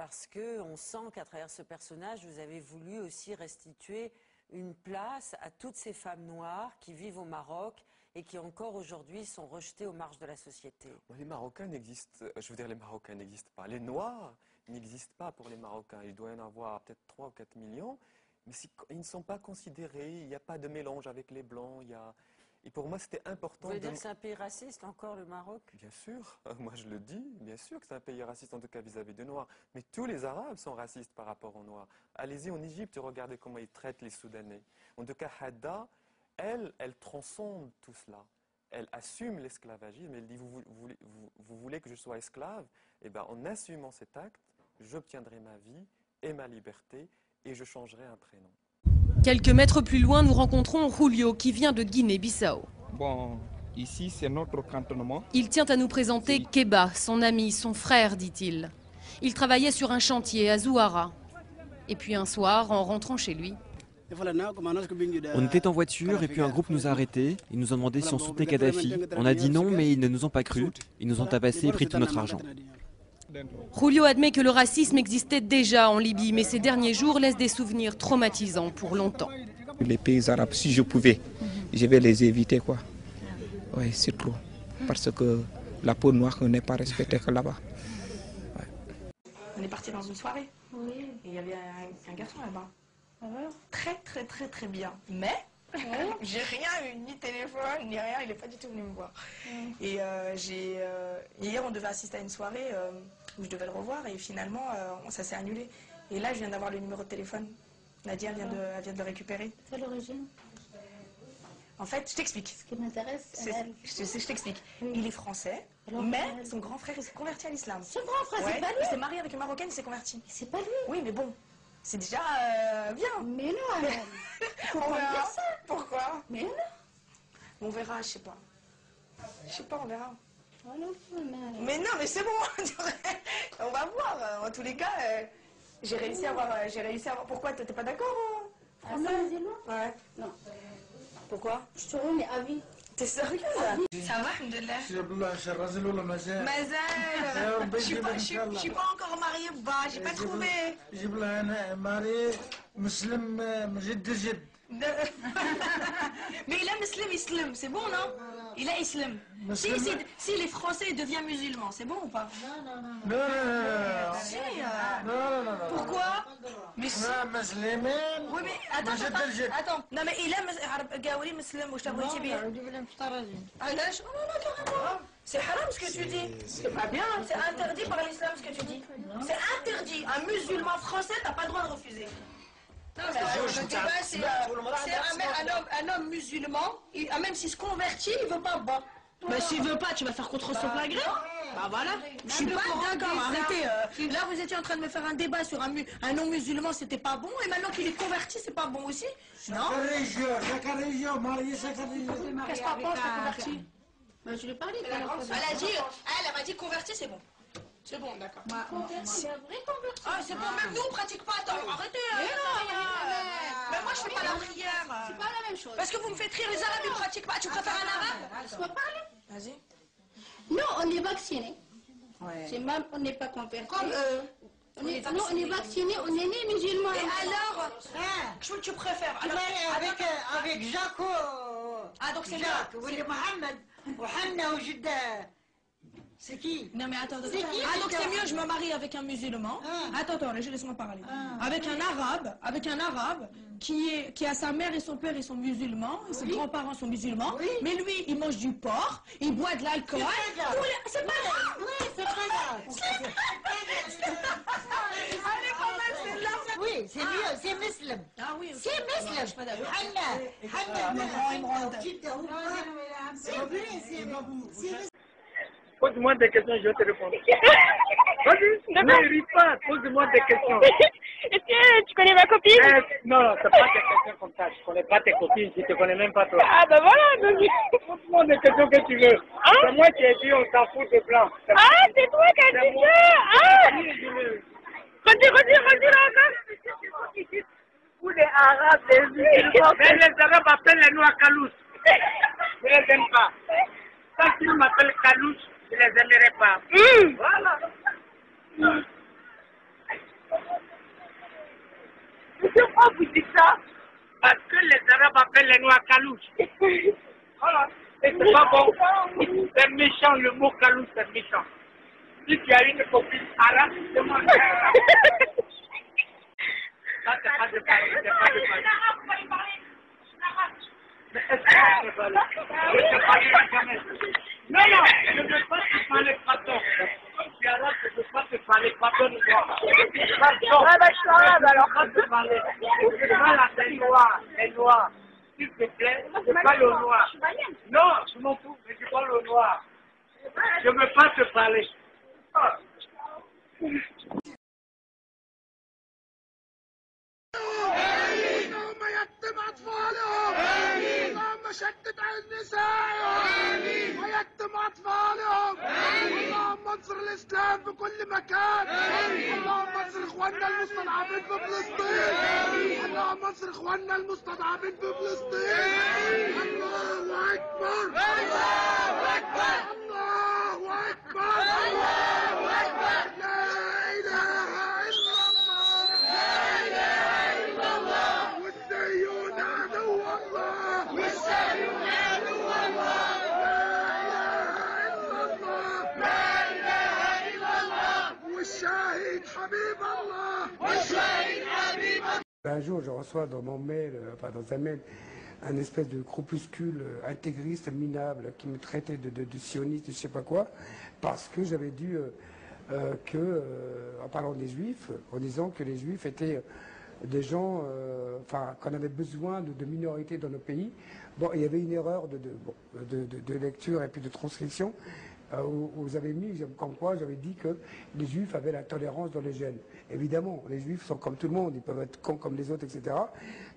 parce qu'on sent qu'à travers ce personnage, vous avez voulu aussi restituer une place à toutes ces femmes noires qui vivent au Maroc et qui encore aujourd'hui sont rejetées aux marges de la société. Les Marocains n'existent, je veux dire les Marocains n'existent pas. Les Noirs n'existent pas pour les Marocains. Il doit y en avoir peut-être 3 ou 4 millions, mais ils ne sont pas considérés, il n'y a pas de mélange avec les Blancs. Et pour moi, c'était important. Vous voulez dire que c'est un pays raciste encore, le Maroc? Bien sûr, moi je le dis, bien sûr que c'est un pays raciste, en tout cas vis-à-vis des Noirs. Mais tous les Arabes sont racistes par rapport aux Noirs. Allez-y en Égypte, regardez comment ils traitent les Soudanais. En tout cas, Hadda, elle transcende tout cela. Elle assume l'esclavagisme. Elle dit, vous voulez que je sois esclave? Eh bien, en assumant cet acte, j'obtiendrai ma vie et ma liberté et je changerai un prénom. Quelques mètres plus loin, nous rencontrons Julio qui vient de Guinée-Bissau. Bon, ici c'est notre cantonnement. Il tient à nous présenter Keba, son ami, son frère, dit-il. Il travaillait sur un chantier à Zouara. Et puis un soir, en rentrant chez lui... On était en voiture et puis un groupe nous a arrêtés. Ils nous ont demandé si on soutenait Kadhafi. On a dit non, mais ils ne nous ont pas cru. Ils nous ont tabassés et pris tout notre argent. Julio admet que le racisme existait déjà en Libye, mais ces derniers jours laissent des souvenirs traumatisants pour longtemps. Les pays arabes, si je pouvais, je vais les éviter, quoi. Oui, c'est trop. Parce que la peau noire n'est pas respectée que là-bas. Ouais. On est parti dans une soirée. Oui. Et il y avait un garçon là-bas. Ah ouais. Très bien. Mais j'ai rien eu, ni téléphone, ni rien, il n'est pas du tout venu me voir. Et hier, on devait assister à une soirée où je devais le revoir et finalement, ça s'est annulé. Et là, je viens d'avoir le numéro de téléphone. Nadia, elle vient de le récupérer. Quelle origine? En fait, je t'explique. Ce qui m'intéresse, je t'explique. Oui. Il est français, alors, mais son grand frère, il s'est converti à l'islam. Son grand frère, ouais. C'est pas lui? Il s'est marié avec une Marocaine, il s'est converti. C'est pas lui? Oui, mais bon. C'est déjà bien. Mais non, on verra. Ça. Pourquoi? Mais non. On verra, je sais pas. Je sais pas, on verra. Oh non, mais non, mais c'est bon. On va voir. En tous les cas, j'ai réussi à voir. Pourquoi? T'es pas d'accord? Français? Ouais. Non. Pourquoi? Je te remets à vie. T'es sérieuse? Ça va, alhamdoulilah. Je suis pas encore mariée, bah, j'ai pas trouvé. Mais il est islam, c'est bon, non? Il est islam. Si les Français il devient musulman, c'est bon ou pas? Non. Si, pourquoi? Mais si. Oui, mais attends. Non, mais il est gaouli musulman, je t'avoue, c'est bien. C'est haram ce que tu dis. C'est pas bien, c'est interdit par l'islam ce que tu dis. C'est interdit. Un musulman français, t'as pas le droit de refuser. C'est un homme musulman, même s'il se convertit, il veut pas boire. Mais s'il veut pas, tu vas faire contre son plein gré. Bah voilà. Je suis pas d'accord, arrêtez. Là, vous étiez en train de me faire un débat sur un non-musulman, c'était pas bon. Et maintenant qu'il est converti, c'est pas bon aussi. Non. Qu'est-ce que t'en penses, t'es converti? Bah, je lui ai parlé. Elle m'a dit converti, c'est bon. C'est bon, d'accord. C'est un vrai converti. Ah, c'est bon, même nous on pratique pas. Attends, arrêtez. Mais moi je fais pas la prière. C'est pas la même chose. Parce que vous me faites rire, les arabes ils pratiquent pas. Tu préfères un arabe? Laisse-moi parler. Vas-y. Non, on est vacciné. Ouais. Même on n'est pas converti. Comme eux. On est vacciné, on est né musulman. Et alors tu préfères avec Jaco. Ah, donc c'est Jacques, Willy Mohamed, Hanna ou Jidda. C'est qui? Non mais attends. Ah donc c'est mieux, je me marie avec un musulman. Attends, laisse-moi parler. Avec un arabe qui a sa mère et son père, ils sont musulmans, et ses grands-parents sont musulmans. Oui. Mais lui, il mange du porc, il boit de l'alcool. C'est pas grave. Oui, c'est pas grave. Allez, pas mal, c'est là. Oui, c'est mieux, c'est musulman. Ah oui, c'est musulman. Je suis pas d'accord. Pose-moi des questions, je vais te répondre. Vas-y, ne ris pas, pose-moi des questions. Est-ce que tu connais ma copine? Non, c'est pas des questions comme ça. Je connais pas tes copines, je te connais même pas toi. Ah bah voilà, donc... Pose-moi des questions que tu veux. Hein? C'est moi qui ai dit on s'en fout de blanc. Ah, c'est toi qui as dit ça? Ah! Redis là encore. Tous les arabes, les musulmans, même les arabes appellent les noirs Kalous. Je les aime pas. Quand ils m'appellent Kalous, je les aimerais pas. Voilà. Pourquoi vous dites ça? Parce que les Arabes appellent les Noirs Kalouches. Voilà. Et c'est pas bon. C'est méchant, le mot Kalouche, c'est méchant. Si tu as une copine arabe, demande à arabe. Ça, c'est pas de parler, c'est pas de parler. Mais est-ce que je peux parler? Je ne parlerai jamais. Non, non, je ne veux pas te parler pardon. Comme tu es arabe, je ne veux pas te parler pardonne-moi. Pardon. Ah bah je suis arabe alors. Je ne veux pas te parler. Je parle à des noirs, les noirs. S'il te plaît, je parle au noir. Non, je m'en fous, mais je parle au noir. Je ne veux pas te parler. Ah. اللهم يتم اطفالهم اللهم شتت على نسائهم ويتم اطفالهم اللهم انصر الاسلام في كل مكان اللهم انصر اخواننا المستضعفين في فلسطين اللهم انصر اخواننا المستضعفين في فلسطين الله اكبر الله اكبر الله اكبر الله اكبر لا اله الا الله لا اله الا الله والسيون عدو الله والسيون عدو الله لا اله الا الله لا اله الا الله والشهيد حبيب الله والشهيد حبيب الله. Un jour, je reçois dans mon mail, dans un mail, un espèce de groupuscule intégriste minable qui me traitait de sioniste, je ne sais pas quoi, parce que j'avais dit en parlant des juifs, en disant que les juifs étaient des gens, qu'on avait besoin de minorités dans nos pays. Bon, il y avait une erreur de lecture et puis de transcription. Où vous avez mis, comme quoi j'avais dit que les juifs avaient la tolérance dans les gènes. Évidemment, les juifs sont comme tout le monde, ils peuvent être cons comme les autres, etc.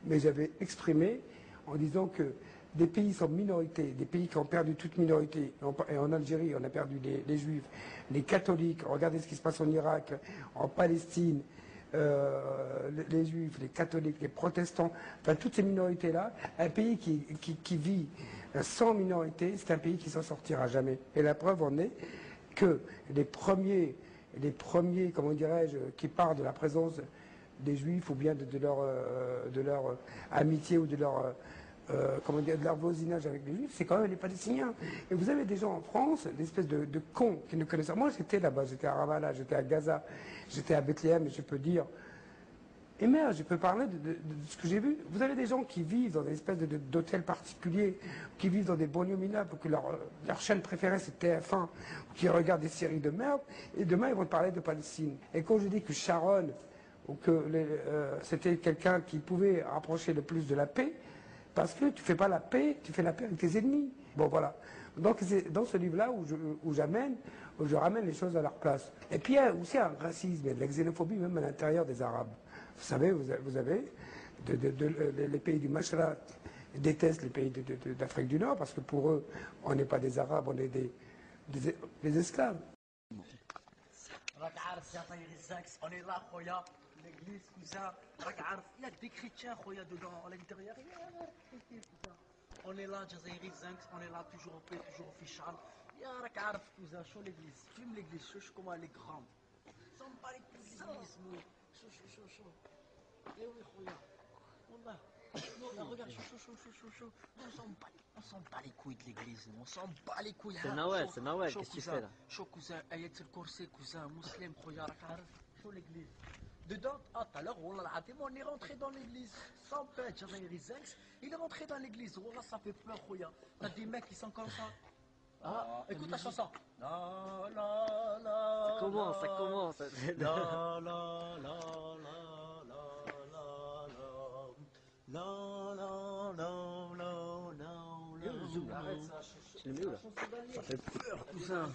Mais j'avais exprimé en disant que des pays sont minorités, des pays qui ont perdu toute minorité, et en Algérie on a perdu les juifs, les catholiques, regardez ce qui se passe en Irak, en Palestine, les juifs, les catholiques, les protestants, enfin toutes ces minorités-là, un pays qui vit sans minorité, c'est un pays qui s'en sortira jamais. Et la preuve en est que les premiers, comment dirais-je, qui parlent de la présence des juifs ou bien de leur amitié ou de leur de leur voisinage avec les juifs, c'est quand même les Palestiniens. Et vous avez des gens en France, des espèces de cons qui ne connaissent pas. Moi j'étais là-bas, j'étais à Ramallah, j'étais à Gaza, j'étais à Bethléem, et je peux dire, et merde, je peux parler de ce que j'ai vu. Vous avez des gens qui vivent dans des espèces d'hôtels particuliers, qui vivent dans des banlieues minables, que leur chaîne préférée c'est TF1, qui regardent des séries de merde, et demain ils vont te parler de Palestine. Et quand je dis que Sharon, ou que c'était quelqu'un qui pouvait rapprocher le plus de la paix, parce que tu ne fais pas la paix, tu fais la paix avec tes ennemis. Bon voilà. Donc c'est dans ce livre-là où je ramène les choses à leur place. Et puis il y a aussi un racisme, il y a de la xénophobie même à l'intérieur des Arabes. Vous savez, vous avez les pays du Mashra détestent les pays d'Afrique du Nord parce que pour eux, on n'est pas des Arabes, on est des esclaves. On est là, Khoya, l'église, cousin. Il y a des chrétiens, Khoya, dedans, à l'intérieur. On est là, Jazairi Zanks, on est là, toujours au paix, toujours official. Ya Rak'arf, cousin, chaud l'église. Fume l'église, chaud comment elle est grande. Ça me paraît que l'église, nous. Chaud. Eh oui, Khoya. Wallah. Non, regarde, chaud. On s'en bat les couilles de l'église, on s'en bat les couilles. C'est Nawel, qu'est-ce que tu fais là? Chaud, cousin, ayat le corset, cousin, musulman, Khoya, Rak'arf, chaud l'église. Dedans, tout à l'heure, on est rentré dans l'église. Sans peur, Jazairi Zanks, il est rentré dans l'église. Wallah, ça fait peur, Khoya. T'as des mecs qui sont comme ça. Ah, écoute la chanson. Ça commence. Tu le mets où là? Ça fait peur, cousin.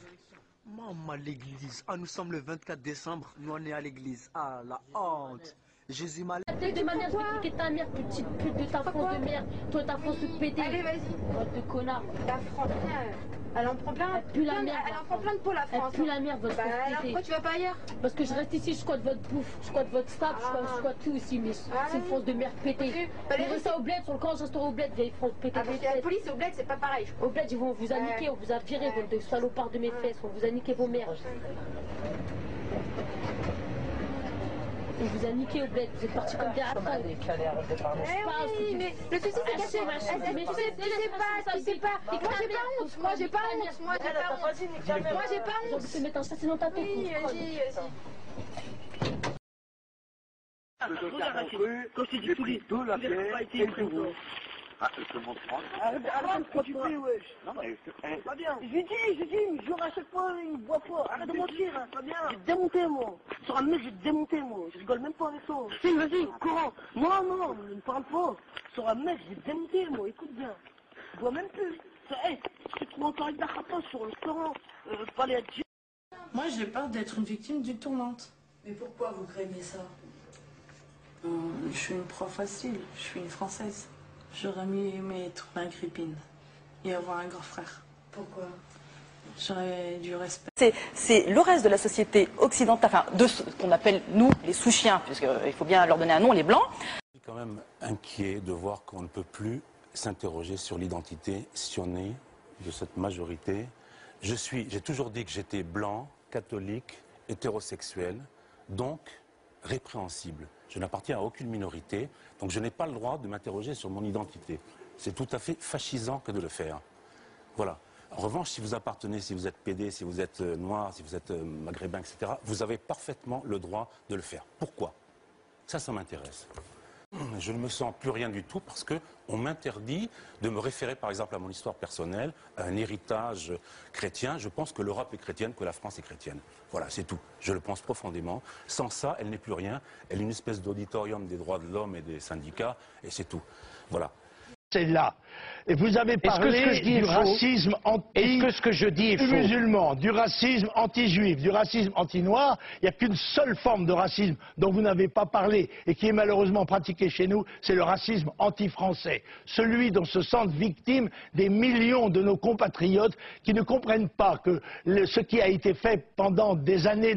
Maman, l'église. Ah, nous sommes le 24 décembre. Nous, on est à l'église. Ah, la honte. Jésus m'a... De manière de piquer ta mère, petite pute de ta France de merde. Toi, ta France de pété. Allez, vas-y. Votre de connard. La France, elle en prend plein. Elle pue la merde. Elle en prend plein de peau, la France. Elle pue la merde, votre France pété. Alors pourquoi tu vas pas ailleurs? Parce que je reste ici, je squatte votre bouffe, je squatte votre staff, je squatte tout ici, mais c'est une France de merde pétée. Vous restez au bled, sur le camp, je resterai au bled, vieille France pétée. Ah, parce que la police au bled, c'est pas pareil. Au bled, ils vont vous a niqué, on vous a viré, bande de salopards de mes fesses, on vous a niqué vos mères. On vous a niqué au bled, vous êtes partis comme des ratons. Eh oui, mais le souci c'est qu'elle tu sais pas. Moi j'ai pas honte. Moi j'ai pas honte. Moi j'ai pas honte. Je vais te mettre un chassé dans ta tête. Oui, vas-y. Quand je t'ai dit tout, la paix, et le tout. Ah, je te montre. Arrête de profiter, wesh. Non, mais c'est pas bien. Je dis, mais je à chaque fois, il boit pas. Arrête de mentir, hein, pas bien. J'ai démonté, moi. Sur un mec, j'ai démonté, moi. Je rigole même pas avec toi. Si, vas-y, courant. Non, ne parle pas. Sur un mec, j'ai démonté, moi. Écoute bien. Je bois même plus. Hey, je trouve encore avec la rapace sur le restaurant. Fallait être... Moi, j'ai peur d'être une victime d'une tournante. Mais pourquoi vous craignez ça? Je suis une prof facile, je suis une Française. J'aurais mieux aimé trouver un Gripine et avoir un grand frère. Pourquoi? J'aurais du respect. C'est le reste de la société occidentale, enfin de ce qu'on appelle nous les sous-chiens, puisqu'il faut bien leur donner un nom, les blancs. Je suis quand même inquiet de voir qu'on ne peut plus s'interroger sur l'identité sillonnée de cette majorité. J'ai toujours dit que j'étais blanc, catholique, hétérosexuel, donc répréhensible. Je n'appartiens à aucune minorité, donc je n'ai pas le droit de m'interroger sur mon identité. C'est tout à fait fascisant que de le faire. Voilà. En revanche, si vous appartenez, si vous êtes PD, si vous êtes noir, si vous êtes maghrébin, etc., vous avez parfaitement le droit de le faire. Pourquoi? Ça m'intéresse. Je ne me sens plus rien du tout parce qu'on m'interdit de me référer par exemple à mon histoire personnelle, à un héritage chrétien. Je pense que l'Europe est chrétienne, que la France est chrétienne. Voilà, c'est tout. Je le pense profondément. Sans ça, elle n'est plus rien. Elle est une espèce d'auditorium des droits de l'homme et des syndicats, et c'est tout. Voilà. C'est là. Et vous avez parlé du racisme anti-musulman, du racisme anti-juif, du racisme anti-noir. Il n'y a qu'une seule forme de racisme dont vous n'avez pas parlé et qui est malheureusement pratiqué chez nous, c'est le racisme anti-français. Celui dont se sentent victimes des millions de nos compatriotes qui ne comprennent pas que ce qui a été fait pendant des années,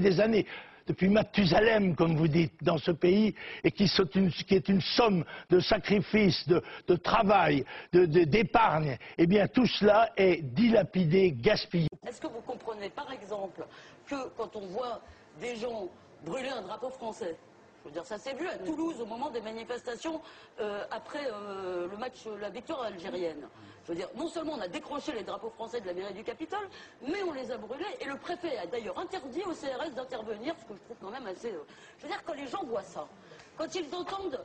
depuis Mathusalem, comme vous dites, dans ce pays, et qui est une somme de sacrifices, de travail, d'épargne, eh bien tout cela est dilapidé, gaspillé. Est-ce que vous comprenez, par exemple, que quand on voit des gens brûler un drapeau français, je veux dire, ça s'est vu à Toulouse au moment des manifestations après le match, la victoire algérienne. Je veux dire, non seulement on a décroché les drapeaux français de la mairie du Capitole, mais on les a brûlés et le préfet a d'ailleurs interdit au CRS d'intervenir, ce que je trouve quand même assez... je veux dire, quand les gens voient ça, quand ils entendent,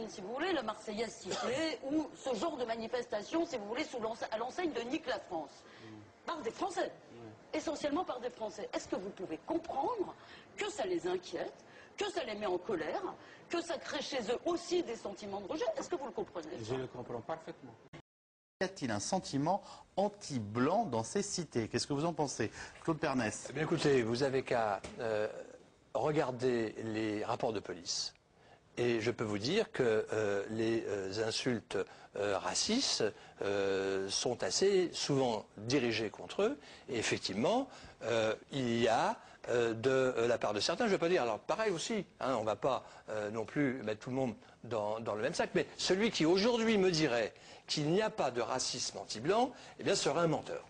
si vous voulez, la Marseillaise siffler ou ce genre de manifestation, si vous voulez, à l'enseigne de Nique la France, par des Français, essentiellement par des Français, est-ce que vous pouvez comprendre que ça les inquiète, que ça les met en colère, que ça crée chez eux aussi des sentiments de rejet? Est-ce que vous le comprenez? Je le comprends parfaitement. Y a-t-il un sentiment anti-blanc dans ces cités? Qu'est-ce que vous en pensez, Claude Pernès? Eh bien, écoutez, vous avez qu'à regarder les rapports de police. Et je peux vous dire que les insultes racistes sont assez souvent dirigées contre eux. Et effectivement, il y a de la part de certains, je ne vais pas dire, alors pareil aussi, hein, on ne va pas non plus mettre tout le monde dans le même sac, mais celui qui aujourd'hui me dirait qu'il n'y a pas de racisme anti-blanc, eh bien serait un menteur.